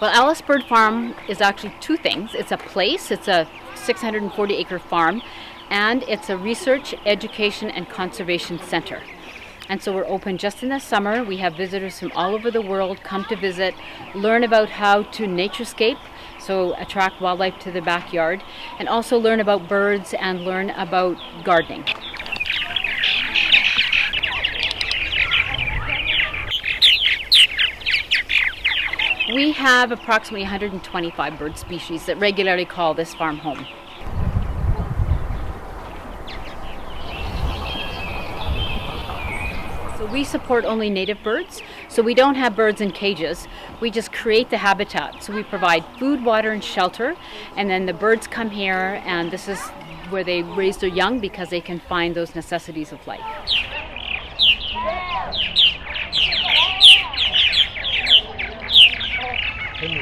Well, Ellis Bird Farm is actually two things. It's a place, it's a 640-acre farm, and it's a research, education, and conservation center. And so we're open just in the summer. We have visitors from all over the world come to visit, learn about how to naturescape, so attract wildlife to the backyard, and also learn about birds and learn about gardening. We have approximately 125 bird species that regularly call this farm home. So we support only native birds, so we don't have birds in cages. We just create the habitat. So we provide food, water, and shelter, and then the birds come here, and this is where they raise their young because they can find those necessities of life. Não,